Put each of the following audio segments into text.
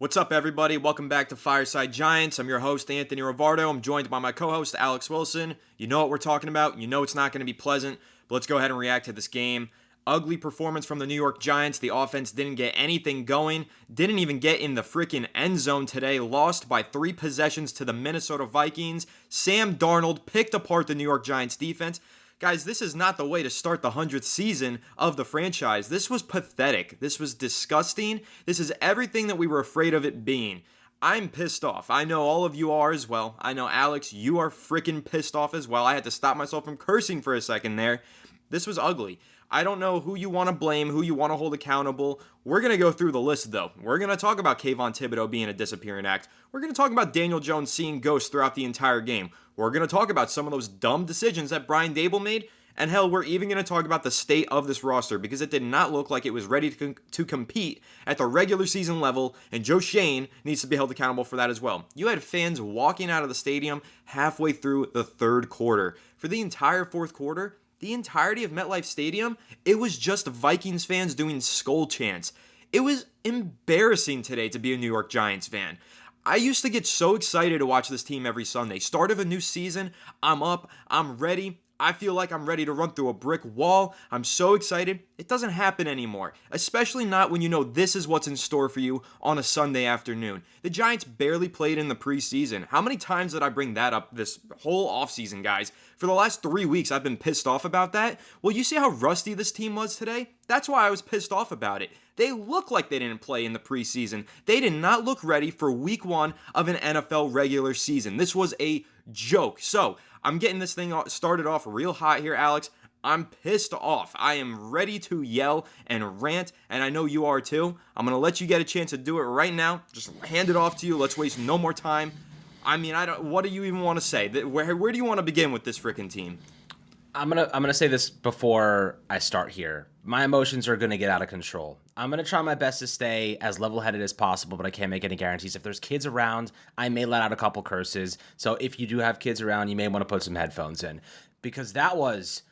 What's up, everybody? Welcome back to Fireside Giants. I'm your host, Anthony Rivardo. I'm joined by my co-host, Alex Wilson. You know what we're talking about. You know it's not going to be pleasant, but let's go ahead and react to this game. Ugly performance from the New York Giants. The offense didn't get anything going. Didn't even get in the freaking end zone today. Lost by 3 possessions to the Minnesota Vikings. Sam Darnold picked apart the New York Giants defense. Guys, this is not the way to start the 100th season of the franchise. This was pathetic. This was disgusting. This is everything that we were afraid of it being. I'm pissed off. I know all of you are as well. I know, Alex, you are freaking pissed off as well. I had to stop myself from cursing for a second there. This was ugly. I don't know who you want to blame, who you want to hold accountable. We're going to go through the list, though. We're going to talk about Kayvon Thibodeau being a disappearing act. We're going to talk about Daniel Jones seeing ghosts throughout the entire game. We're going to talk about some of those dumb decisions that Brian Daboll made. And hell, we're even going to talk about the state of this roster because it did not look like it was ready to compete at the regular season level, and Joe Schoen needs to be held accountable for that as well. You had fans walking out of the stadium halfway through the third quarter. For the entire fourth quarter, the entirety of MetLife Stadium, it was just Vikings fans doing skull chants. It was embarrassing today to be a New York Giants fan. I used to get so excited to watch this team every Sunday. Start of a new season, I'm up, I'm ready. I feel like I'm ready to run through a brick wall. I'm so excited. It doesn't happen anymore, especially not when you know this is what's in store for you on a Sunday afternoon. The Giants barely played in the preseason. How many times did I bring that up this whole offseason, guys? For the last 3 weeks, I've been pissed off about that. Well, you see how rusty this team was today? That's why I was pissed off about it. They look like they didn't play in the preseason. They did not look ready for week 1 of an NFL regular season. This was a joke. So, I'm getting this thing started off real hot here, Alex. I'm pissed off. I am ready to yell and rant, and I know you are too. I'm going to let you get a chance to do it right now. Just hand it off to you. Let's waste no more time. I mean, what do you even want to say? Where do you want to begin with this freaking team? I'm gonna say this before I start here. My emotions are gonna get out of control. I'm gonna try my best to stay as level-headed as possible, but I can't make any guarantees. If there's kids around, I may let out a couple curses. So if you do have kids around, you may want to put some headphones in, because that was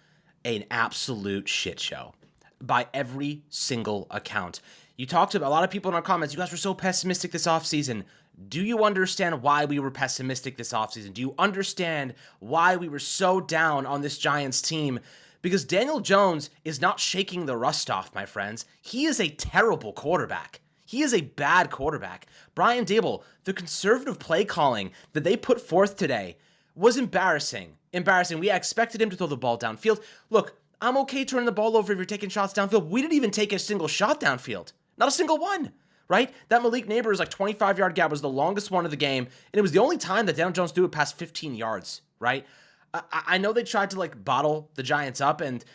an absolute shit show by every single account. You talked about a lot of people in our comments. You guys were so pessimistic this offseason. Do you understand why we were pessimistic this offseason? Do you understand why we were so down on this Giants team? Because Daniel Jones is not shaking the rust off, my friends. He is a terrible quarterback. He is a bad quarterback. Brian Daboll, the conservative play calling that they put forth today was embarrassing. Embarrassing. We expected him to throw the ball downfield. Look, I'm okay turning the ball over if you're taking shots downfield. We didn't even take a single shot downfield. Not a single one. Right? That Malik Neighbors 25-yard gap was the longest one of the game, and it was the only time that Daniel Jones threw it past 15 yards, right? I know they tried to bottle the Giants up, and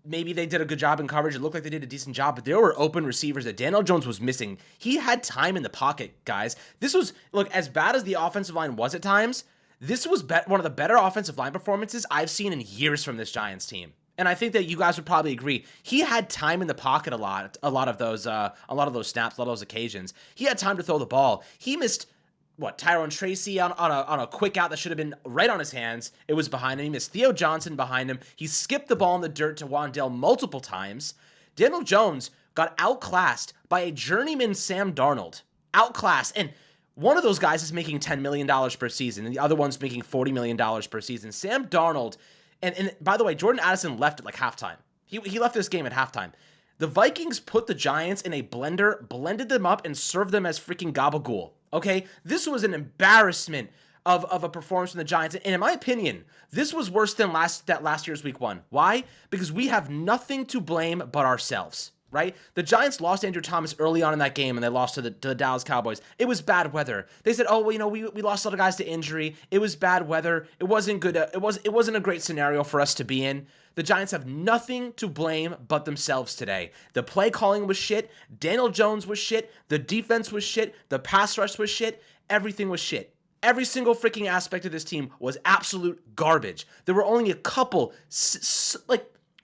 maybe they did a good job in coverage. It looked like they did a decent job, but there were open receivers that Daniel Jones was missing. He had time in the pocket, guys. This was, as bad as the offensive line was at times, this was one of the better offensive line performances I've seen in years from this Giants team. And I think that you guys would probably agree. He had time in the pocket a lot of those snaps, a lot of those occasions. He had time to throw the ball. He missed Tyrone Tracy on a quick out that should have been right on his hands. It was behind him. He missed Theo Johnson behind him. He skipped the ball in the dirt to Wandale multiple times. Daniel Jones got outclassed by a journeyman Sam Darnold. Outclassed. And one of those guys is making $10 million per season, and the other one's making $40 million per season. Sam Darnold. And by the way, Jordan Addison left at halftime. He left this game at halftime. The Vikings put the Giants in a blender, blended them up, and served them as freaking gabagool. Okay? This was an embarrassment of a performance from the Giants. And in my opinion, this was worse than last year's week 1. Why? Because we have nothing to blame but ourselves. Right? The Giants lost Andrew Thomas early on in that game, and they lost to the Dallas Cowboys. It was bad weather. They said, we lost a lot of guys to injury. It was bad weather. It wasn't good. It wasn't a great scenario for us to be in. The Giants have nothing to blame but themselves today. The play calling was shit. Daniel Jones was shit. The defense was shit. The pass rush was shit. Everything was shit. Every single freaking aspect of this team was absolute garbage. There were only a couple,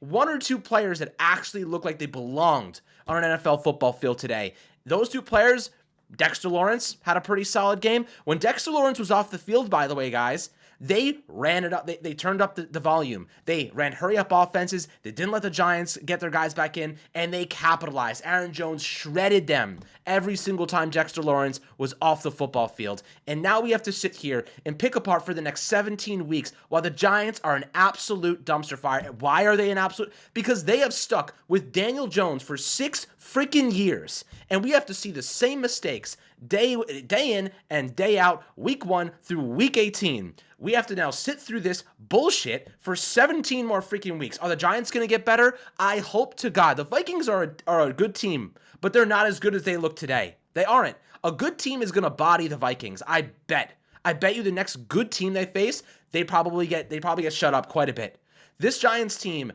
1 or 2 players that actually looked like they belonged on an NFL football field today. Those 2 players, Dexter Lawrence had a pretty solid game. When Dexter Lawrence was off the field, by the way, guys, They ran it up. They turned up the volume. They ran hurry-up offenses. They didn't let the Giants get their guys back in, and they capitalized. Aaron Jones shredded them every single time Dexter Lawrence was off the football field. And now we have to sit here and pick apart for the next 17 weeks while the Giants are an absolute dumpster fire. Why are they an absolute? Because they have stuck with Daniel Jones for 6 freaking years. And we have to see the same mistakes day in and day out, week 1 through week 18. We have to now sit through this bullshit for 17 more freaking weeks. Are the Giants going to get better? I hope to God. The Vikings are a good team, but they're not as good as they look today. They aren't. A good team is going to body the Vikings. I bet you the next good team they face, they probably get shut up quite a bit. This Giants team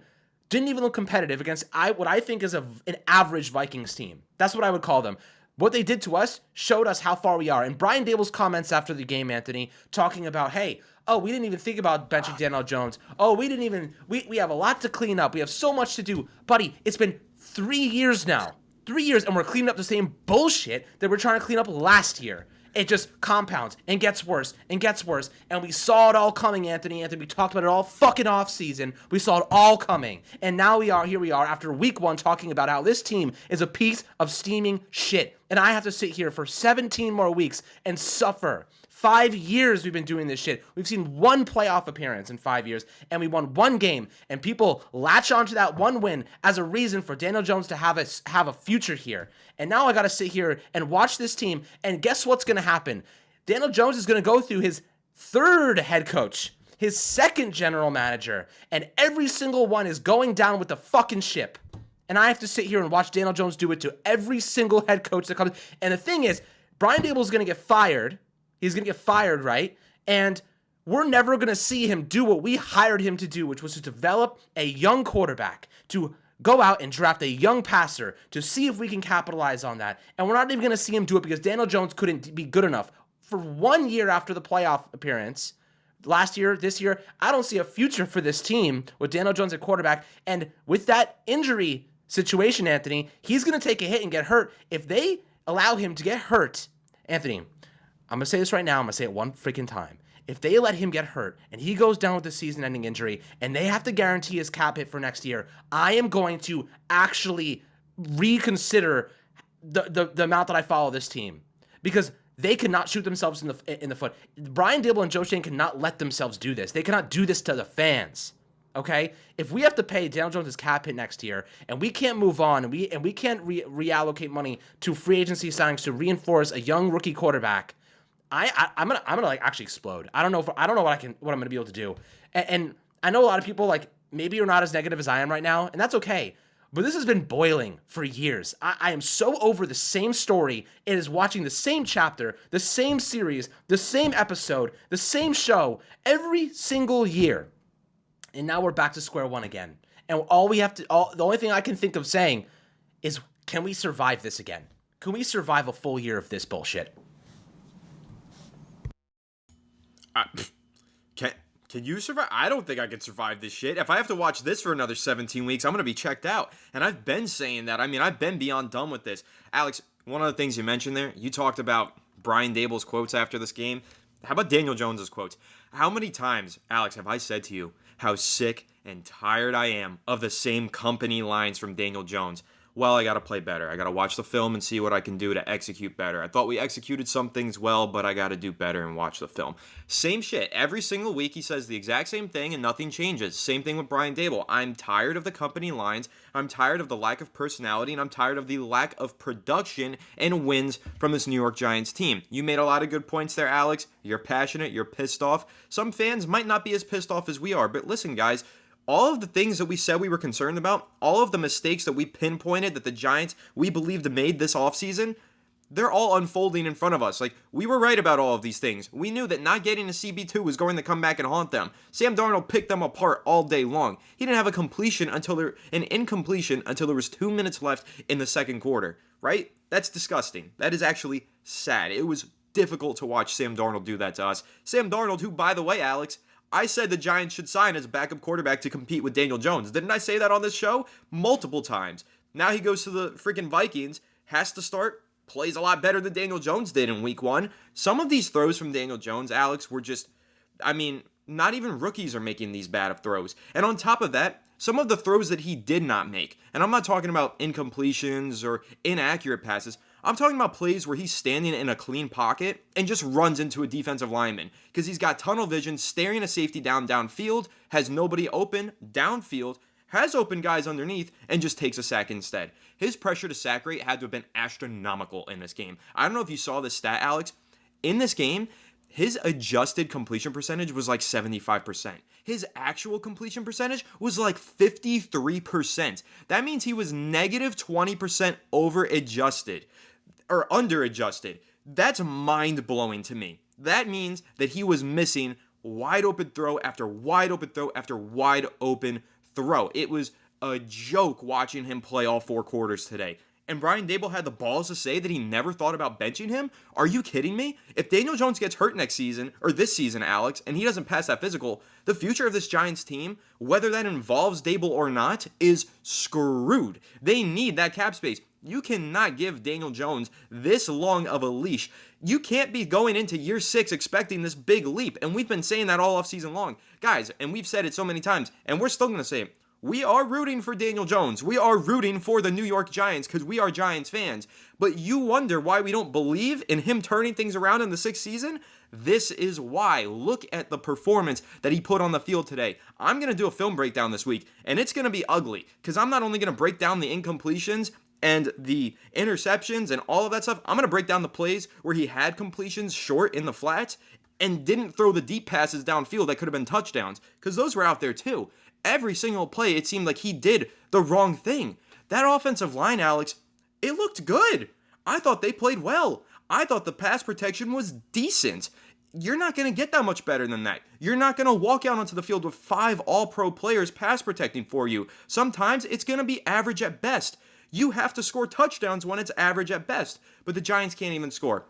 didn't even look competitive against what I think is an average Vikings team. That's what I would call them. What they did to us showed us how far we are. And Brian Dable's comments after the game, Anthony, talking about, hey, we didn't even think about benching Daniel Jones. We have a lot to clean up. We have so much to do. Buddy, it's been 3 years now. 3 years, and we're cleaning up the same bullshit that we're trying to clean up last year. It just compounds and gets worse and gets worse. And we saw it all coming, Anthony. We talked about it all fucking off season. We saw it all coming. And now here we are after week 1 talking about how this team is a piece of steaming shit. And I have to sit here for 17 more weeks and suffer. 5 years we've been doing this shit. We've seen 1 playoff appearance in 5 years, and we won 1 game. And people latch onto that 1 win as a reason for Daniel Jones to have a future here. And now I got to sit here and watch this team. And guess what's going to happen? Daniel Jones is going to go through his 3rd head coach, his 2nd general manager, and every single one is going down with the fucking ship. And I have to sit here and watch Daniel Jones do it to every single head coach that comes. And the thing is, Brian Dable is going to get fired. He's going to get fired, right? And we're never going to see him do what we hired him to do, which was to develop a young quarterback, to go out and draft a young passer, to see if we can capitalize on that. And we're not even going to see him do it because Daniel Jones couldn't be good enough. For 1 year after the playoff appearance, last year, this year, I don't see a future for this team with Daniel Jones at quarterback. And with that injury situation, Anthony, he's going to take a hit and get hurt. If they allow him to get hurt, Anthony, I'm going to say this right now. I'm going to say it one freaking time. If they let him get hurt and he goes down with a season-ending injury and they have to guarantee his cap hit for next year, I am going to actually reconsider the amount that I follow this team because they cannot shoot themselves in the foot. Brian Dable and Joe Shane cannot let themselves do this. They cannot do this to the fans. Okay? If we have to pay Daniel Jones' cap hit next year and we can't move on and we can't reallocate money to free agency signings to reinforce a young rookie quarterback, I'm gonna like actually explode. I don't know what I'm gonna be able to do. And I know a lot of people like maybe you're not as negative as I am right now, and that's okay. But this has been boiling for years. I am so over the same story. It is watching the same chapter, the same series, the same episode, the same show every single year. And now we're back to square one again. And the only thing I can think of saying is, can we survive this again? Can we survive a full year of this bullshit? Can you survive? I don't think I can survive this shit. If I have to watch this for another 17 weeks, I'm going to be checked out. And I've been saying that. I mean, I've been beyond done with this. Alex, one of the things you mentioned there, you talked about Brian Dable's quotes after this game. How about Daniel Jones's quotes? How many times, Alex, have I said to you how sick and tired I am of the same company lines from Daniel Jones? Well, I got to play better. I got to watch the film and see what I can do to execute better. I thought we executed some things well, but I got to do better and watch the film. Same shit. Every single week he says the exact same thing and nothing changes. Same thing with Brian Dable. I'm tired of the company lines. I'm tired of the lack of personality, and I'm tired of the lack of production and wins from this New York Giants team. You made a lot of good points there, Alex. You're passionate. You're pissed off. Some fans might not be as pissed off as we are, but listen, guys, all of the things that we said we were concerned about, all of the mistakes that we pinpointed that the Giants, we believed, made this offseason, they're all unfolding in front of us. Like, we were right about all of these things. We knew that not getting a CB2 was going to come back and haunt them. Sam Darnold picked them apart all day long. He didn't have an incompletion until there was 2 minutes left in the second quarter, right? That's disgusting. That is actually sad. It was difficult to watch Sam Darnold do that to us. Sam Darnold, who, by the way, Alex, I said the Giants should sign as a backup quarterback to compete with Daniel Jones. Didn't I say that on this show? Multiple times. Now he goes to the freaking Vikings, has to start, plays a lot better than Daniel Jones did in week 1. Some of these throws from Daniel Jones, Alex, were just, I mean, Not even rookies are making these bad of throws. And on top of that, some of the throws that he did not make, and I'm not talking about incompletions or inaccurate passes, I'm talking about plays where he's standing in a clean pocket and just runs into a defensive lineman because he's got tunnel vision, staring a safety downfield, has nobody open downfield, has open guys underneath, and just takes a sack instead. His pressure to sack rate had to have been astronomical in this game. I don't know if you saw this stat, Alex. In this game, his adjusted completion percentage was like 75%. His actual completion percentage was like 53%. That means he was negative 20% over adjusted or under adjusted. That's mind blowing to me. That means that he was missing wide open throw after wide open throw after wide open throw. It was a joke watching him play all 4 quarters today. And Brian Daboll had the balls to say that he never thought about benching him? Are you kidding me? If Daniel Jones gets hurt next season, or this season, Alex, and he doesn't pass that physical, the future of this Giants team, whether that involves Daboll or not, is screwed. They need that cap space. You cannot give Daniel Jones this long of a leash. You can't be going into year 6 expecting this big leap. And we've been saying that all offseason long. Guys, and we've said it so many times, and we're still going to say it. We are rooting for Daniel Jones. We are rooting for the New York Giants because we are Giants fans. But you wonder why we don't believe in him turning things around in the 6th season? This is why. Look at the performance that he put on the field today. I'm going to do a film breakdown this week, and it's going to be ugly because I'm not only going to break down the incompletions and the interceptions and all of that stuff, I'm going to break down the plays where he had completions short in the flats and didn't throw the deep passes downfield that could have been touchdowns because those were out there too. Every single play, it seemed like he did the wrong thing. That offensive line, Alex, it looked good. I thought they played well. I thought the pass protection was decent. You're not going to get that much better than that. You're not going to walk out onto the field with 5 all-pro players pass protecting for you. Sometimes it's going to be average at best. You have to score touchdowns when it's average at best. But the Giants can't even score.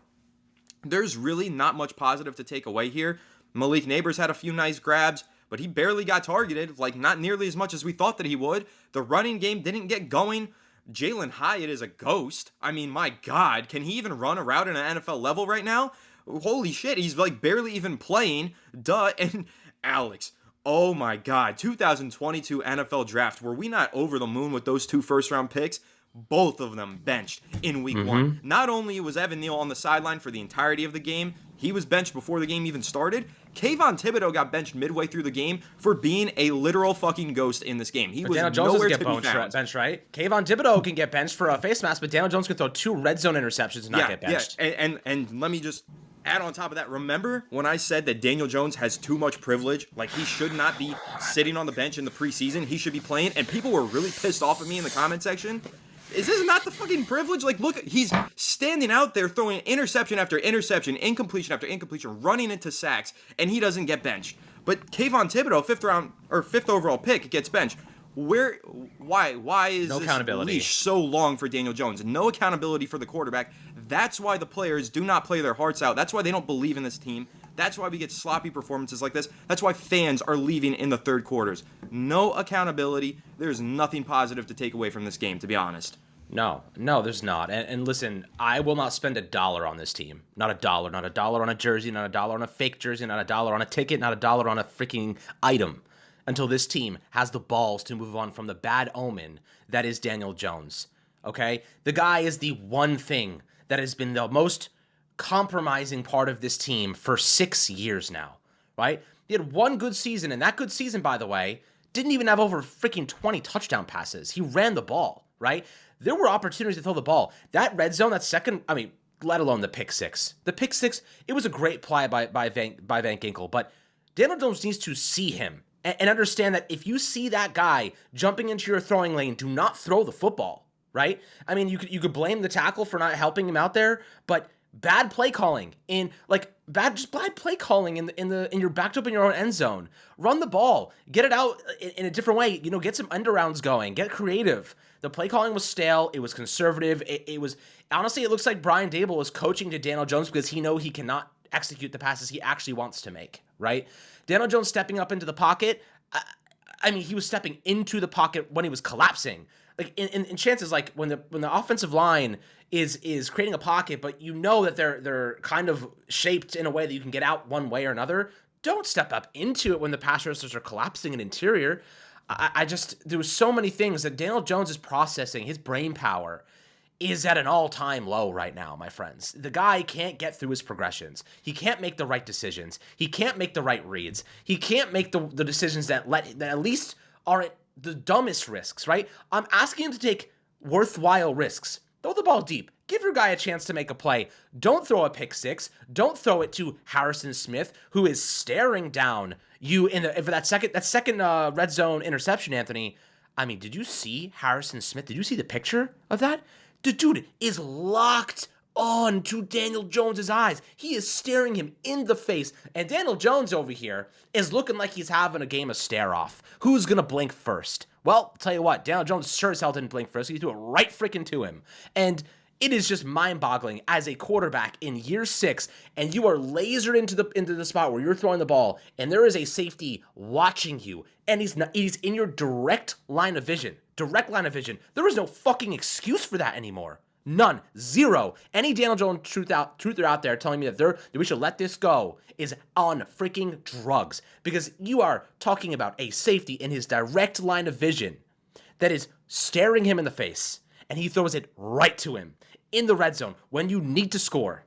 There's really not much positive to take away here. Malik Neighbors had a few nice grabs, but he barely got targeted, like not nearly as much as we thought that he would. The running game didn't get going. Jalen Hyatt is a ghost. I mean, my God, can he even run a route at an NFL level right now? Holy shit, he's like barely even playing. Duh. And Alex, oh my God, 2022 NFL draft, were we not over the moon with those 2 first-round picks? Both of them benched in week 1. Not only was Evan Neal on the sideline for the entirety of the game, he was benched before the game even started. Kayvon Thibodeau got benched midway through the game for being a literal fucking ghost in this game. He was Daniel Jones nowhere doesn't to get be found. benched, right? Kayvon Thibodeau can get benched for a face mask, but Daniel Jones can throw 2 red zone interceptions and not get benched. Yeah, and let me just add on top of that. Remember when I said that Daniel Jones has too much privilege? Like he should not be sitting on the bench in the preseason. He should be playing. And people were really pissed off at me in the comment section. Is this not the fucking privilege? Like, look, he's standing out there throwing interception after interception, incompletion after incompletion, running into sacks, and he doesn't get benched. But Kayvon Thibodeau, 5th overall pick, gets benched. Why is no this accountability leash so long for Daniel Jones? No accountability for the quarterback. That's why the players do not play their hearts out. That's why they don't believe in this team. That's why we get sloppy performances like this. That's why fans are leaving in the 3rd quarters. No accountability. There's nothing positive to take away from this game, to be honest. No, there's not. And listen, I will not spend $1 on this team. Not $1. Not $1 on a jersey, not $1 on a fake jersey, not $1 on a ticket, not $1 on a freaking item until this team has the balls to move on from the bad omen that is Daniel Jones. Okay? The guy is the one thing that has been the most compromising part of this team for 6 years now, right? He had one good season, and that good season, by the way, didn't even have over freaking 20 touchdown passes. He ran the ball, right? There were opportunities to throw the ball. That red zone, that second, let alone the pick six. The pick six, it was a great play by Van Ginkel, but Daniel Jones needs to see him and understand that if you see that guy jumping into your throwing lane, do not throw the football, right? I mean, you could blame the tackle for not helping him out there, but bad play calling bad play calling in your backed up in your own end zone. Run the ball, get it out in a different way. Get some end arounds going, get creative. The play calling was stale. It was conservative. It was honestly, it looks like Brian Daboll is coaching to Daniel Jones because he knows he cannot execute the passes he actually wants to make. Right? Daniel Jones stepping up into the pocket. He was stepping into the pocket when he was collapsing. Like in chances, like when the offensive line is creating a pocket, but that they're kind of shaped in a way that you can get out one way or another. don't step up into it when the pass rushers are collapsing in interior. There was so many things that Daniel Jones is processing. His brain power is at an all-time low right now, my friends. The guy can't get through his progressions. He can't make the right decisions. He can't make the right reads. He can't make the decisions that at least aren't the dumbest risks, right? I'm asking him to take worthwhile risks. Throw the ball deep. Give your guy a chance to make a play. Don't throw a pick six. Don't throw it to Harrison Smith, who is staring down you for that second red zone interception, Anthony. I mean, did you see Harrison Smith? Did you see the picture of that? The dude is locked on to Daniel Jones' eyes. He is staring him in the face. And Daniel Jones over here is looking like he's having a game of stare-off. Who's going to blink first? Well, I'll tell you what, Daniel Jones sure as hell didn't blink first. He threw it right freaking to him. And it is just mind-boggling as a quarterback in year 6, and you are lasered into the spot where you're throwing the ball, and there is a safety watching you, and he's in your direct line of vision. Direct line of vision. There is no fucking excuse for that anymore. None. Zero. Any Daniel Jones truther out there telling me that we should let this go is on freaking drugs. Because you are talking about a safety in his direct line of vision that is staring him in the face, and he throws it right to him in the red zone when you need to score.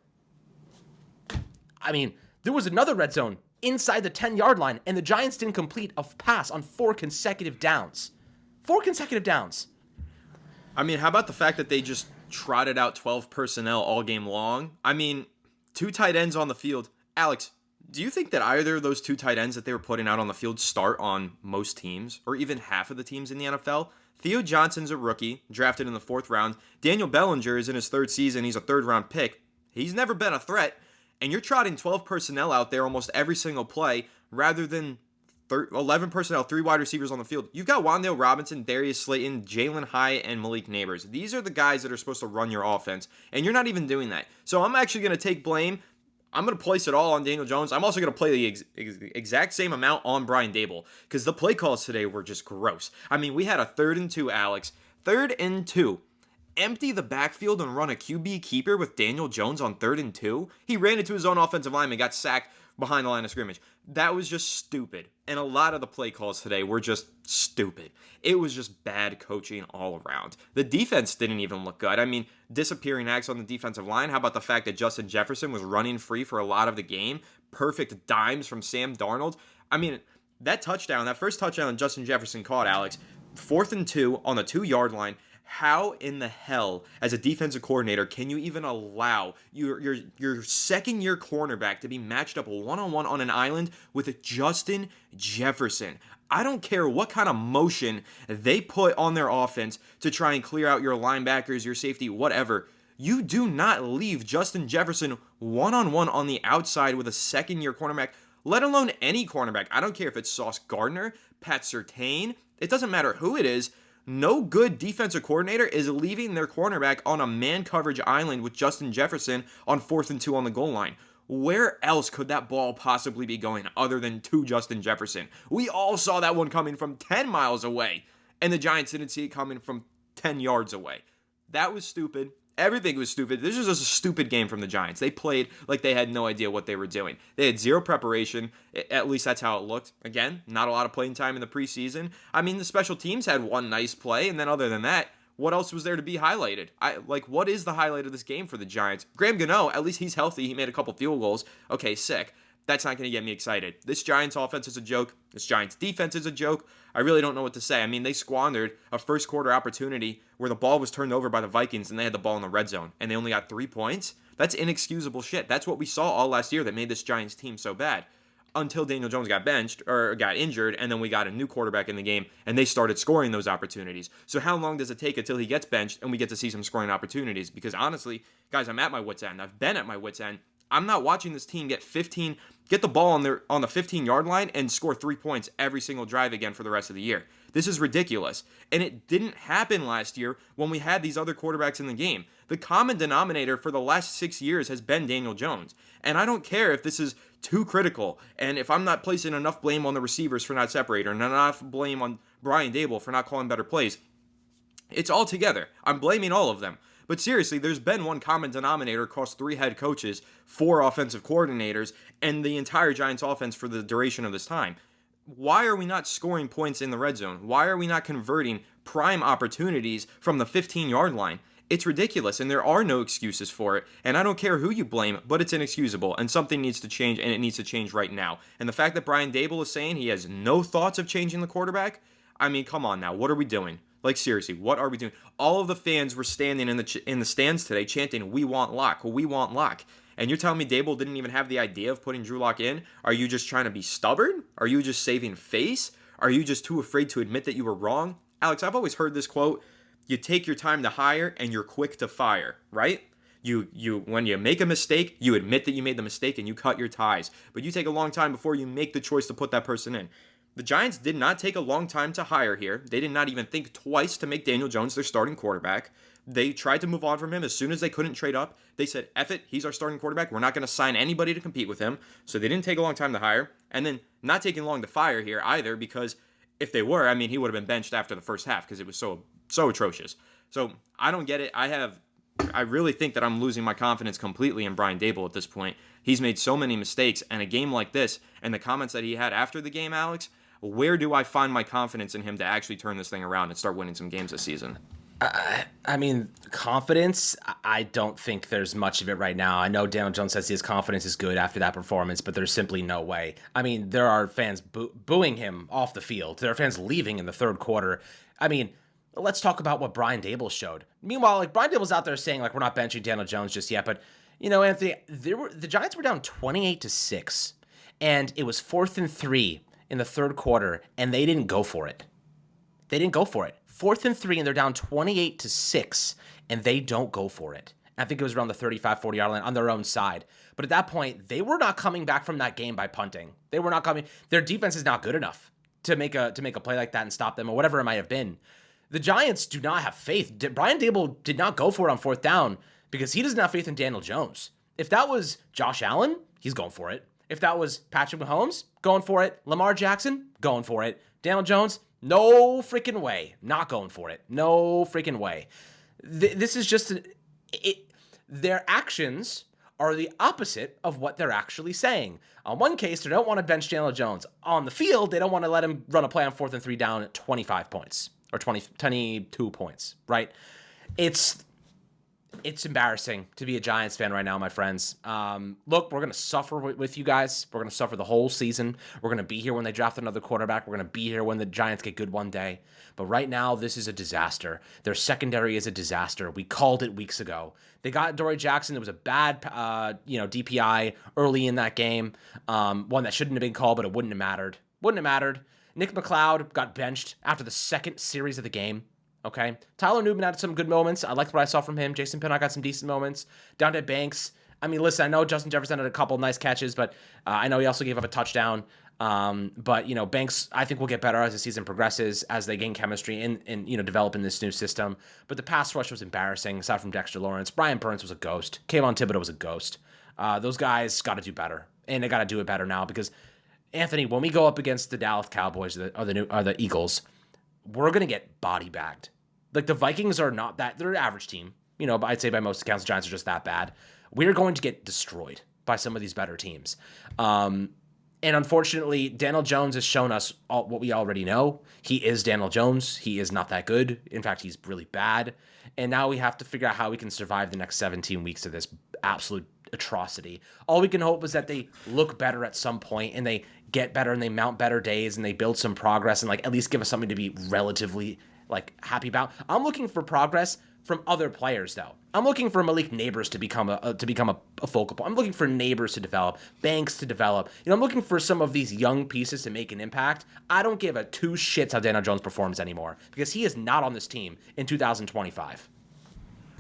I mean, there was another red zone inside the 10-yard line, and the Giants didn't complete a pass on 4 consecutive downs. 4 consecutive downs. I mean, how about the fact that they just trotted out 12 personnel all game long? I mean, 2 tight ends on the field. Alex, do you think that either of those 2 tight ends that they were putting out on the field start on most teams, or even half of the teams in the NFL? Theo Johnson's a rookie, drafted in the 4th round. Daniel Bellinger is in his 3rd season. He's a 3rd-round pick. He's never been a threat. And you're trotting 12 personnel out there almost every single play rather than 11 personnel, 3 wide receivers on the field. You've got Wan'Dale Robinson, Darius Slayton, Jalen Hyatt, and Malik Neighbors. These are the guys that are supposed to run your offense, and you're not even doing that. So I'm actually going to take blame. I'm going to place it all on Daniel Jones. I'm also going to play the exact same amount on Brian Daboll because the play calls today were just gross. I mean, we had a 3rd and 2, Alex. 3rd and 2. Empty the backfield and run a QB keeper with Daniel Jones on 3rd and 2. He ran into his own offensive lineman, got sacked behind the line of scrimmage. That was just stupid. And a lot of the play calls today were just stupid. It was just bad coaching all around. The defense didn't even look good. I mean, disappearing acts on the defensive line. How about the fact that Justin Jefferson was running free for a lot of the game? Perfect dimes from Sam Darnold. I mean, that first touchdown Justin Jefferson caught, Alex, 4th and 2 on the 2-yard line. How in the hell, as a defensive coordinator, can you even allow your second-year cornerback to be matched up one-on-one on an island with Justin Jefferson? I don't care what kind of motion they put on their offense to try and clear out your linebackers, your safety, whatever. You do not leave Justin Jefferson one-on-one on the outside with a second-year cornerback, let alone any cornerback. I don't care if it's Sauce Gardner, Pat Surtain. It doesn't matter who it is. No good defensive coordinator is leaving their cornerback on a man coverage island with Justin Jefferson on 4th and 2 on the goal line. Where else could that ball possibly be going other than to Justin Jefferson? We all saw that one coming from 10 miles away, and the Giants didn't see it coming from 10 yards away. That was stupid. Everything was stupid. This was just a stupid game from the Giants. They played like they had no idea what they were doing. They had zero preparation. At least that's how it looked. Again, not a lot of playing time in the preseason. I mean, the special teams had one nice play, and then other than that, what else was there to be highlighted? What is the highlight of this game for the Giants? Graham Gano, at least he's healthy. He made a couple field goals. Okay, sick. That's not going to get me excited. This Giants offense is a joke. This Giants defense is a joke. I really don't know what to say. I mean, they squandered a first quarter opportunity where the ball was turned over by the Vikings and they had the ball in the red zone and they only got 3 points. That's inexcusable shit. That's what we saw all last year that made this Giants team so bad until Daniel Jones got benched or got injured, and then we got a new quarterback in the game and they started scoring those opportunities. So how long does it take until he gets benched and we get to see some scoring opportunities? Because honestly, guys, I'm at my wit's end. I've been at my wit's end. I'm not watching this team get the ball on the 15-yard line and score 3 points every single drive again for the rest of the year. This is ridiculous. And it didn't happen last year when we had these other quarterbacks in the game. The common denominator for the last 6 years has been Daniel Jones. And I don't care if this is too critical and if I'm not placing enough blame on the receivers for not separating and enough blame on Brian Daboll for not calling better plays. It's all together. I'm blaming all of them. But seriously, there's been one common denominator across 3 head coaches, 4 offensive coordinators, and the entire Giants offense for the duration of this time. Why are we not scoring points in the red zone? Why are we not converting prime opportunities from the 15-yard line? It's ridiculous, and there are no excuses for it. And I don't care who you blame, but it's inexcusable, and something needs to change, and it needs to change right now. And the fact that Brian Daboll is saying he has no thoughts of changing the quarterback, I mean, come on now. What are we doing? Like, seriously, what are we doing? All of the fans were standing in the stands today chanting, "We want Lock, we want Lock." And you're telling me Daboll didn't even have the idea of putting Drew Lock in? Are you just trying to be stubborn? Are you just saving face? Are you just too afraid to admit that you were wrong? Alex, I've always heard this quote, you take your time to hire and you're quick to fire, right? You when you make a mistake, you admit that you made the mistake and you cut your ties. But you take a long time before you make the choice to put that person in. The Giants did not take a long time to hire here. They did not even think twice to make Daniel Jones their starting quarterback. They tried to move on from him as soon as they couldn't trade up. They said, F it, he's our starting quarterback. We're not going to sign anybody to compete with him. So they didn't take a long time to hire. And then not taking long to fire here either, because if they were, I mean, he would have been benched after the first half because it was so atrocious. So I don't get it. I really think that I'm losing my confidence completely in Brian Daboll at this point. He's made so many mistakes, and a game like this and the comments that he had after the game, Alex, where do I find my confidence in him to actually turn this thing around and start winning some games this season? I mean, confidence, I don't think there's much of it right now. I know Daniel Jones says his confidence is good after that performance, but there's simply no way. I mean, there are fans booing him off the field. There are fans leaving in the third quarter. I mean, let's talk about what Brian Daboll showed. Meanwhile, like, Brian Daboll's out there saying, like, we're not benching Daniel Jones just yet. But, you know, Anthony, the Giants were down 28-6, and it was 4th and 3 in the third quarter, and they didn't go for it. They didn't go for it. 4th and 3, and they're down 28-6, and they don't go for it. I think it was around the 35, 40-yard line on their own side. But at that point, they were not coming back from that game by punting. They were not coming. Their defense is not good enough to make a play like that and stop them, or whatever it might have been. The Giants do not have faith. Brian Daboll did not go for it on 4th down because he doesn't have faith in Daniel Jones. If that was Josh Allen, he's going for it. If that was Patrick Mahomes, going for it. Lamar Jackson, going for it. Daniel Jones, no freaking way. Not going for it. No freaking way. This is just... their actions are the opposite of what they're actually saying. On one case, they don't want to bench Daniel Jones. On the field, they don't want to let him run a play on 4th and 3 down at 25 points. Or 22 points, right? It's embarrassing to be a Giants fan right now, my friends. Look, we're going to suffer with you guys. We're going to suffer the whole season. We're going to be here when they draft another quarterback. We're going to be here when the Giants get good one day. But right now, this is a disaster. Their secondary is a disaster. We called it weeks ago. They got Dory Jackson. There was a bad, DPI early in that game. One that shouldn't have been called, but it wouldn't have mattered. Wouldn't have mattered. Nick McLeod got benched after the second series of the game. Okay. Tyler Newman had some good moments. I liked what I saw from him. Jason Pinnock got some decent moments. Down to Banks. I mean, listen, I know Justin Jefferson had a couple nice catches, but I know he also gave up a touchdown. But, Banks, I think will get better as the season progresses, as they gain chemistry and develop in this new system. But the pass rush was embarrassing, aside from Dexter Lawrence. Brian Burns was a ghost. Kayvon Thibodeau was a ghost. Those guys got to do better. And they got to do it better now because, Anthony, when we go up against the Dallas Cowboys or the Eagles, we're going to get body bagged. Like, the Vikings are not that, they're an average team. But I'd say by most accounts, the Giants are just that bad. We're going to get destroyed by some of these better teams. And unfortunately, Daniel Jones has shown us what we already know. He is Daniel Jones. He is not that good. In fact, he's really bad. And now we have to figure out how we can survive the next 17 weeks of this absolute atrocity. All we can hope is that they look better at some point and they get better and they mount better days and they build some progress and at least give us something to be relatively happy about. I'm looking for progress from other players, though. I'm looking for Malik Neighbors to become a focal point. I'm looking for Neighbors to develop, Banks to develop. I'm looking for some of these young pieces to make an impact. I don't give a two shits how Daniel Jones performs anymore because he is not on this team in 2025.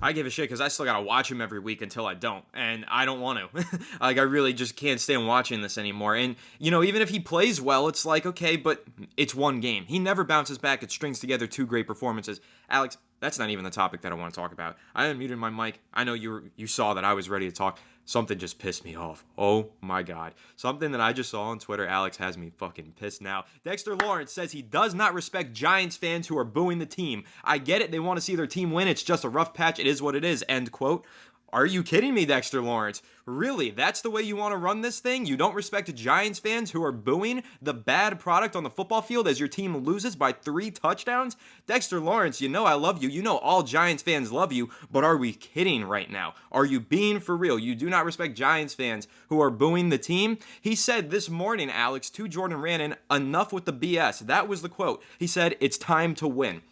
I give a shit because I still got to watch him every week until I don't. And I don't want to. I really just can't stand watching this anymore. And, even if he plays well, it's okay, but it's one game. He never bounces back. It strings together two great performances. Alex, That's not even the topic that I want to talk about. I unmuted my mic. I know you saw that I was ready to talk. Something just pissed me off. Oh my God. Something that I just saw on Twitter, Alex, has me fucking pissed now. Dexter Lawrence says he does not respect Giants fans who are booing the team. I get it. They want to see their team win. It's just a rough patch. It is what it is. End quote. Are you kidding me, Dexter Lawrence? Really? That's the way you want to run this thing? You don't respect Giants fans who are booing the bad product on the football field as your team loses by 3 touchdowns? Dexter Lawrence, you know I love you. You know all Giants fans love you, but are we kidding right now? Are you being for real? You do not respect Giants fans who are booing the team? He said this morning, Alex, to Jordan Rannon, enough with the BS. That was the quote. He said, it's time to win.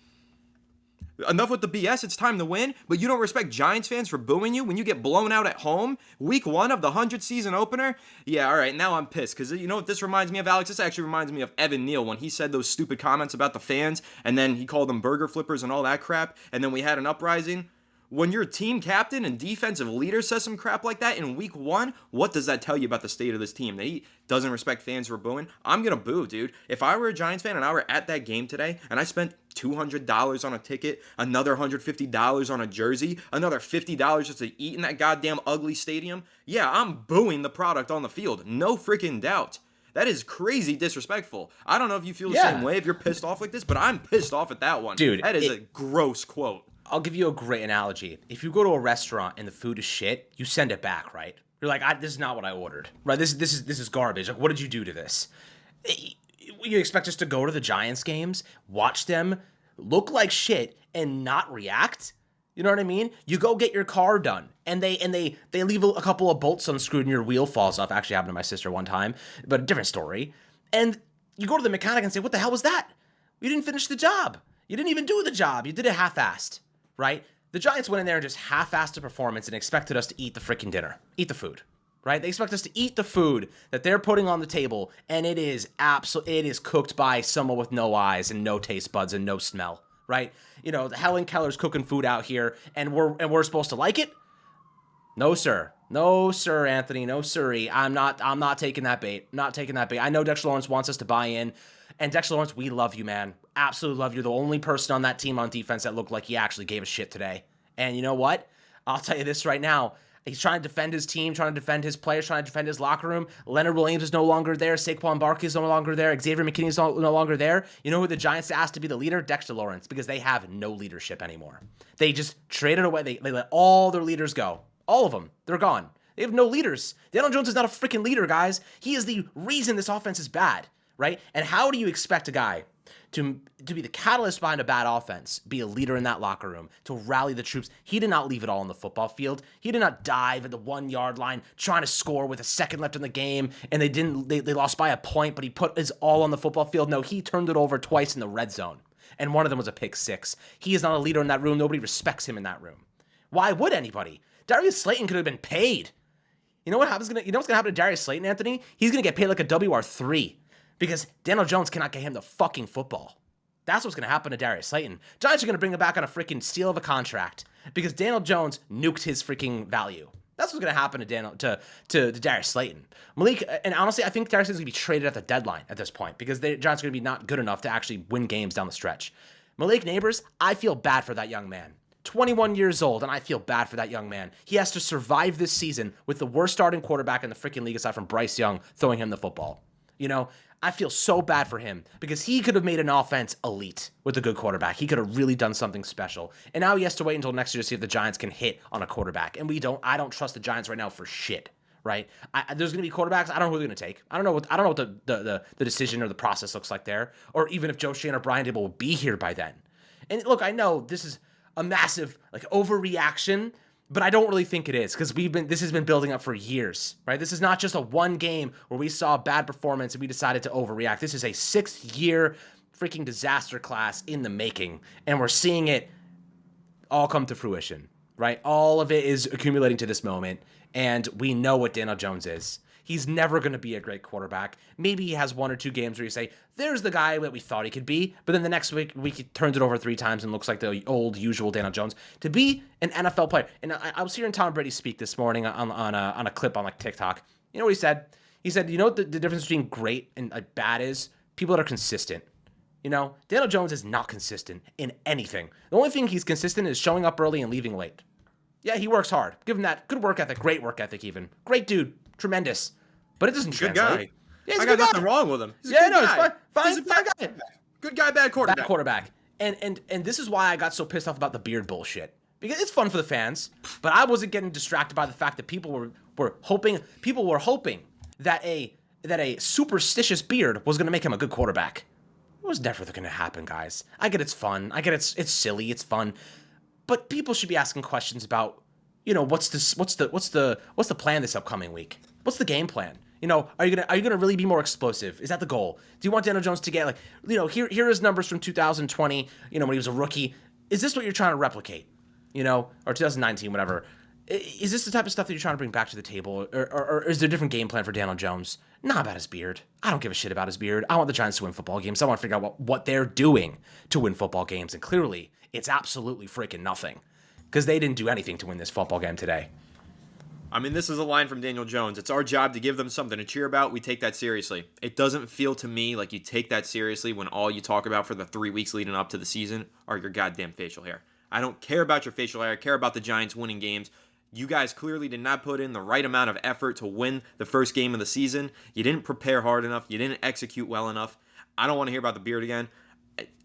Enough with the BS, it's time to win, but you don't respect Giants fans for booing you when you get blown out at home? Week 1 of the 100 season opener? Yeah, all right, now I'm pissed, because you know what this reminds me of, Alex? This actually reminds me of Evan Neal when he said those stupid comments about the fans, and then he called them burger flippers and all that crap, and then we had an uprising. When your team captain and defensive leader says some crap like that in week 1, what does that tell you about the state of this team? That he doesn't respect fans who are booing? I'm going to boo, dude. If I were a Giants fan and I were at that game today and I spent $200 on a ticket, another $150 on a jersey, another $50 just to eat in that goddamn ugly stadium, yeah, I'm booing the product on the field. No freaking doubt. That is crazy disrespectful. I don't know if you feel the same way, if you're pissed off like this, but I'm pissed off at that one. Dude, that is a gross quote. I'll give you a great analogy. If you go to a restaurant and the food is shit, you send it back, right? You're like, this is not what I ordered, right? This is garbage. Like, what did you do to this? You expect us to go to the Giants games, watch them look like shit, and not react? You know what I mean? You go get your car done, and they leave a couple of bolts unscrewed, and your wheel falls off. Actually happened to my sister one time, but a different story. And you go to the mechanic and say, "What the hell was that? You didn't finish the job. You didn't even do the job. You did it half-assed." Right? The Giants went in there and just half-assed a performance and expected us to eat the freaking dinner. Eat the food. Right? They expect us to eat the food that they're putting on the table, and it is cooked by someone with no eyes and no taste buds and no smell. Right? You know, Helen Keller's cooking food out here, and we're supposed to like it? No, sir. No, sir, Anthony. No, sirree. I'm not taking that bait. Not taking that bait. I know Dexter Lawrence wants us to buy in. And Dexter Lawrence, we love you, man. Absolutely love you. You're the only person on that team on defense that looked like he actually gave a shit today. And you know what? I'll tell you this right now. He's trying to defend his team, trying to defend his players, trying to defend his locker room. Leonard Williams is no longer there. Saquon Barkley is no longer there. Xavier McKinney is no longer there. You know who the Giants asked to be the leader? Dexter Lawrence, because they have no leadership anymore. They just traded away. They let all their leaders go. All of them. They're gone. They have no leaders. Daniel Jones is not a freaking leader, guys. He is the reason this offense is bad. Right? And how do you expect a guy to be the catalyst behind a bad offense, be a leader in that locker room, to rally the troops? He did not leave it all on the football field. He did not dive at the 1 yard line trying to score with a second left in the game, and they lost by a point, but he put his all on the football field. No, he turned it over twice in the red zone, and one of them was a pick 6. He is not a leader in that room. Nobody respects him in that room. Why would anybody? Darius Slayton could have been paid. You know what's gonna happen to Darius Slayton, Anthony? He's gonna get paid like a WR3. Because Daniel Jones cannot get him the fucking football. That's what's going to happen to Darius Slayton. Giants are going to bring him back on a freaking steal of a contract because Daniel Jones nuked his freaking value. That's what's going to happen to Darius Slayton. Malik, and honestly, I think Darius Slayton's going to be traded at the deadline at this point because the Giants are going to be not good enough to actually win games down the stretch. Malik Neighbors, I feel bad for that young man. 21 years old, and I feel bad for that young man. He has to survive this season with the worst starting quarterback in the freaking league aside from Bryce Young throwing him the football. You know, I feel so bad for him because he could have made an offense elite with a good quarterback. He could have really done something special. And now he has to wait until next year to see if the Giants can hit on a quarterback. And I don't trust the Giants right now for shit, right? There's going to be quarterbacks. I don't know who they're going to take. I don't know what the decision or the process looks like there, or even if Joe Shane or Brian Dable will be here by then. And look, I know this is a massive overreaction, but I don't really think it is because this has been building up for years, right? This is not just a one game where we saw a bad performance and we decided to overreact. This is a 6-year freaking disaster class in the making, and we're seeing it all come to fruition, right? All of it is accumulating to this moment, and we know what Daniel Jones is. He's never going to be a great quarterback. Maybe he has 1 or 2 games where you say, there's the guy that we thought he could be, but then the next week he turns it over 3 times and looks like the old usual Daniel Jones. To be an NFL player, and I was hearing Tom Brady speak this morning on a clip on TikTok. You know what he said? He said, you know what the difference between great and bad is? People that are consistent. Daniel Jones is not consistent in anything. The only thing he's consistent is showing up early and leaving late. Yeah, he works hard. Give him that. Good work ethic. Great work ethic even. Great dude. Tremendous. But it doesn't Good translate. guy. Yeah, he's I a got good nothing guy. wrong with him. He's a Yeah, good no, guy. it's fine. Fine, He's a fine bad guy. Good guy, bad quarterback. Bad quarterback. And this is why I got so pissed off about the beard bullshit. Because it's fun for the fans, but I wasn't getting distracted by the fact that people were hoping that a superstitious beard was going to make him a good quarterback. It was never going to happen, guys. I get it's fun. I get it's silly. It's fun. But people should be asking questions about, what's the plan this upcoming week? What's the game plan? Are you gonna really be more explosive? Is that the goal? Do you want Daniel Jones to get here are his numbers from 2020, when he was a rookie? Is this what you're trying to replicate? Or 2019, whatever. Is this the type of stuff that you're trying to bring back to the table? Or is there a different game plan for Daniel Jones? Not about his beard. I don't give a shit about his beard. I want the Giants to win football games. I want to figure out what they're doing to win football games. And clearly, it's absolutely freaking nothing. Because they didn't do anything to win this football game today. I mean, this is a line from Daniel Jones. It's our job to give them something to cheer about. We take that seriously. It doesn't feel to me like you take that seriously when all you talk about for the 3 weeks leading up to the season are your goddamn facial hair. I don't care about your facial hair. I care about the Giants winning games. You guys clearly did not put in the right amount of effort to win the first game of the season. You didn't prepare hard enough. You didn't execute well enough. I don't want to hear about the beard again.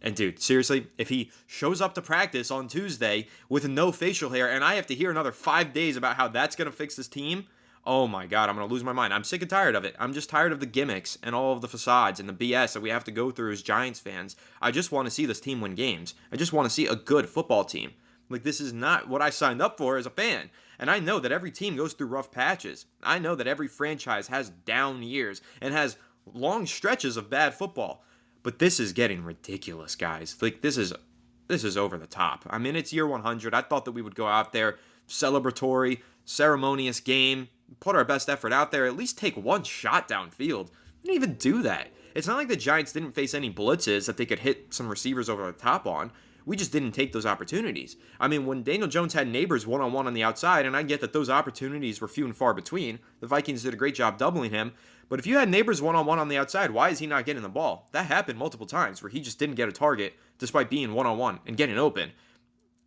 And dude, seriously, if he shows up to practice on Tuesday with no facial hair and I have to hear another 5 days about how that's going to fix this team, oh my God, I'm going to lose my mind. I'm sick and tired of it. I'm just tired of the gimmicks and all of the facades and the BS that we have to go through as Giants fans. I just want to see this team win games. I just want to see a good football team. This is not what I signed up for as a fan. And I know that every team goes through rough patches. I know that every franchise has down years and has long stretches of bad football. But this is getting ridiculous, guys. This is over the top. I mean, it's year 100. I thought that we would go out there, celebratory, ceremonious game, put our best effort out there, at least take one shot downfield. We didn't even do that. It's not like the Giants didn't face any blitzes that they could hit some receivers over the top on. We just didn't take those opportunities. I mean, when Daniel Jones had Neighbors one-on-one on the outside, and I get that those opportunities were few and far between, the Vikings did a great job doubling him, but if you had Neighbors one-on-one on the outside, why is he not getting the ball? That happened multiple times where he just didn't get a target despite being one-on-one and getting open.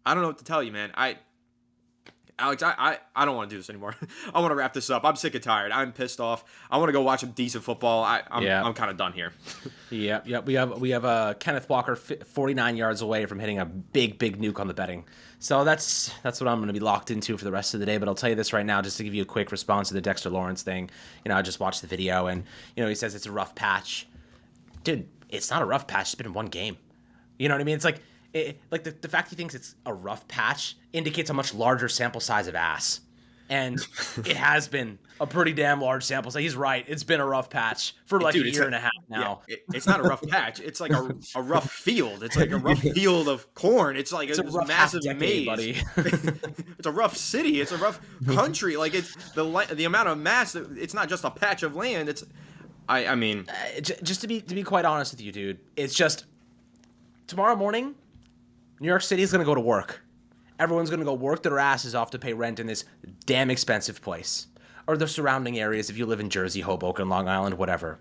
I don't know what to tell you, man. Alex, I don't want to do this anymore. I want to wrap this up. I'm sick and tired. I'm pissed off. I want to go watch some decent football. I'm kind of done here. Yep. We have Kenneth Walker 49 yards away from hitting a big nuke on the betting. So that's what I'm going to be locked into for the rest of the day. But I'll tell you this right now, just to give you a quick response to the Dexter Lawrence thing. I just watched the video, and he says it's a rough patch. Dude, it's not a rough patch. It's been in one game. You know what I mean? It's like. The fact he thinks it's a rough patch indicates a much larger sample size of ass. And it has been a pretty damn large sample size. He's right. It's been a rough patch for a year and a half now. Yeah, it's not a rough patch. It's like a rough field. It's like a rough field of corn. It's like a massive maze. Buddy. It's a rough city. It's a rough country. It's the amount of mass. It's not just a patch of land. It's, I mean. Just to be quite honest with you, dude, it's just tomorrow morning, New York City is going to go to work. Everyone's going to go work their asses off to pay rent in this damn expensive place. Or the surrounding areas if you live in Jersey, Hoboken, Long Island, whatever.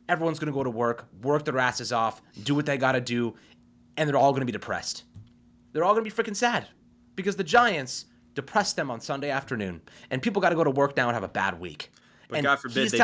Everyone's going to go to work their asses off, do what they got to do, and they're all going to be depressed. They're all going to be freaking sad. Because the Giants depressed them on Sunday afternoon. And people got to go to work now and have a bad week. But and God forbid he's they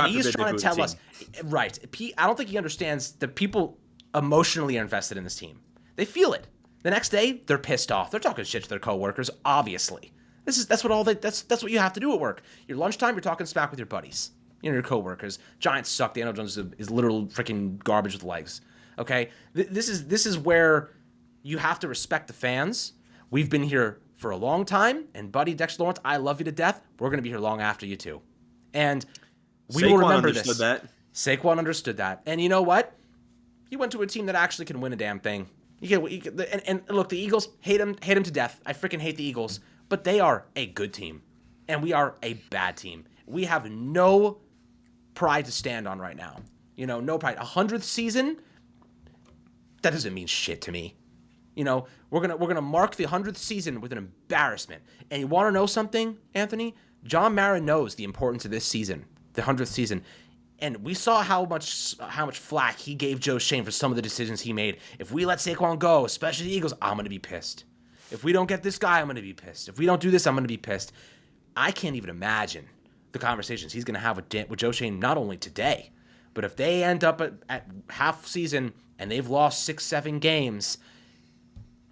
he's trying to tell us. Right. I don't think he understands that people emotionally are invested in this team. They feel it. The next day, they're pissed off. They're talking shit to their coworkers, obviously. That's what you have to do at work. Your lunchtime, you're talking smack with your buddies, your coworkers. Giants suck. Daniel Jones is literal freaking garbage with legs. Okay? This is where you have to respect the fans. We've been here for a long time, and buddy Dexter Lawrence, I love you to death. We're going to be here long after you too. And we will remember this. Saquon understood that. And you know what? He went to a team that actually can win a damn thing. And look, the Eagles hate him to death. I freaking hate the Eagles, but they are a good team, and we are a bad team. We have no pride to stand on right now. No pride. 100th season, that doesn't mean shit to me. We're gonna mark the 100th season with an embarrassment. And you want to know something, Anthony? John Mara knows the importance of this season, the 100th season. And we saw how much flack he gave Joe Shane for some of the decisions he made. If we let Saquon go, especially the Eagles, I'm going to be pissed. If we don't get this guy, I'm going to be pissed. If we don't do this, I'm going to be pissed. I can't even imagine the conversations he's going to have with Joe Shane, not only today, but if they end up at half season and they've lost 6-7 games,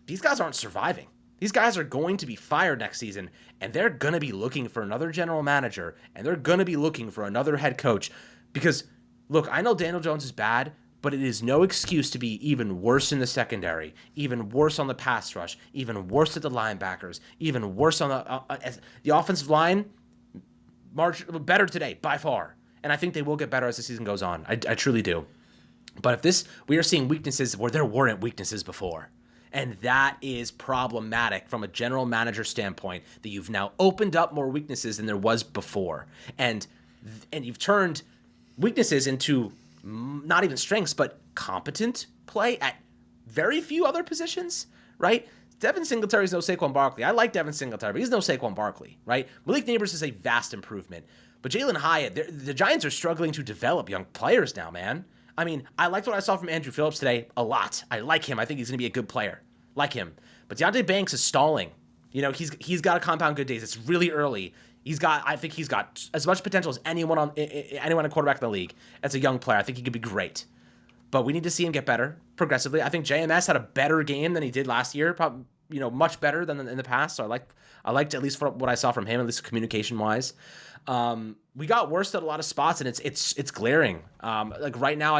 these guys aren't surviving. These guys are going to be fired next season, and they're going to be looking for another general manager, and they're going to be looking for another head coach. Because, look, I know Daniel Jones is bad, but it is no excuse to be even worse in the secondary, even worse on the pass rush, even worse at the linebackers, even worse on the offensive line. Better today, by far. And I think they will get better as the season goes on. I truly do. But we are seeing weaknesses where there weren't weaknesses before. And that is problematic from a general manager standpoint, that you've now opened up more weaknesses than there was before. And you've turned weaknesses into not even strengths, but competent play at very few other positions, right? Devin Singletary is no Saquon Barkley. I like Devin Singletary, but he's no Saquon Barkley, right? Malik Neighbors is a vast improvement. But Jalen Hyatt, the Giants are struggling to develop young players now, man. I mean, I liked what I saw from Andrew Phillips today a lot. I like him. I think he's going to be a good player. Like him. But Deontay Banks is stalling. You know, he's got to compound good days. It's really early. I think he's got as much potential as anyone a quarterback in the league. As a young player, I think he could be great. But we need to see him get better progressively. I think JMS had a better game than he did last year. Probably, much better than in the past. So I liked at least what I saw from him, at least communication wise. We got worse at a lot of spots, and it's glaring. Like right now,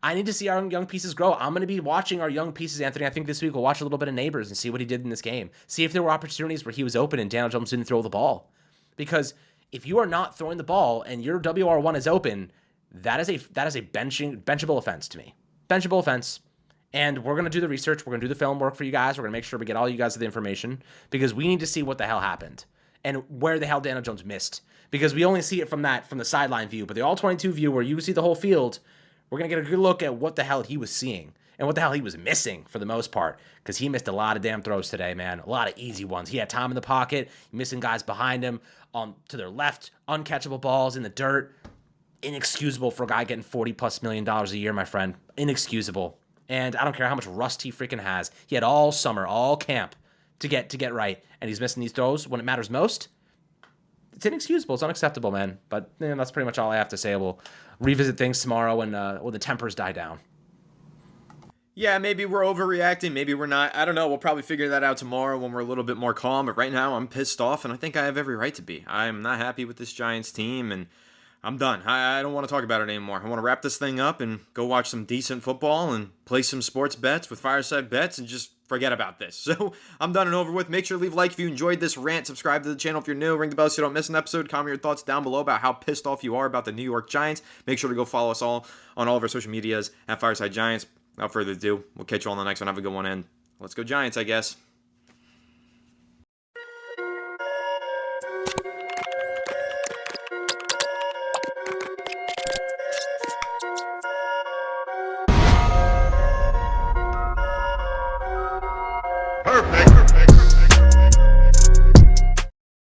I need to see our young pieces grow. I'm going to be watching our young pieces, Anthony. I think this week we'll watch a little bit of Neighbors and see what he did in this game. See if there were opportunities where he was open and Daniel Jones didn't throw the ball. Because if you are not throwing the ball and your WR1 is open, that is a benchable offense to me. Benchable offense. And we're going to do the research. We're going to do the film work for you guys. We're going to make sure we get all you guys the information because we need to see what the hell happened and where the hell Daniel Jones missed. Because we only see it from the sideline view. But the all-22 view where you see the whole field, we're going to get a good look at what the hell he was seeing and what the hell he was missing for the most part, because he missed a lot of damn throws today, man. A lot of easy ones. He had time in the pocket, missing guys behind him to their left, uncatchable balls in the dirt. Inexcusable for a guy getting $40+ million a year, my friend. Inexcusable. And I don't care how much rust he freaking has. He had all summer, all camp to get right, and he's missing these throws when it matters most. It's inexcusable. It's unacceptable, man. But that's pretty much all I have to say. We'll revisit things tomorrow when the tempers die down. Yeah, maybe we're overreacting. Maybe we're not. I don't know. We'll probably figure that out tomorrow when we're a little bit more calm. But right now, I'm pissed off, and I think I have every right to be. I'm not happy with this Giants team, and I'm done. I don't want to talk about it anymore. I want to wrap this thing up and go watch some decent football and play some sports bets with Fireside Bets and just forget about this. So I'm done and over with. Make sure to leave a like if you enjoyed this rant. Subscribe to the channel if you're new. Ring the bell so you don't miss an episode. Comment your thoughts down below about how pissed off you are about the New York Giants. Make sure to go follow us all on all of our social medias at Fireside Giants. Without further ado, we'll catch you all on the next one. Have a good one, and let's go Giants, I guess.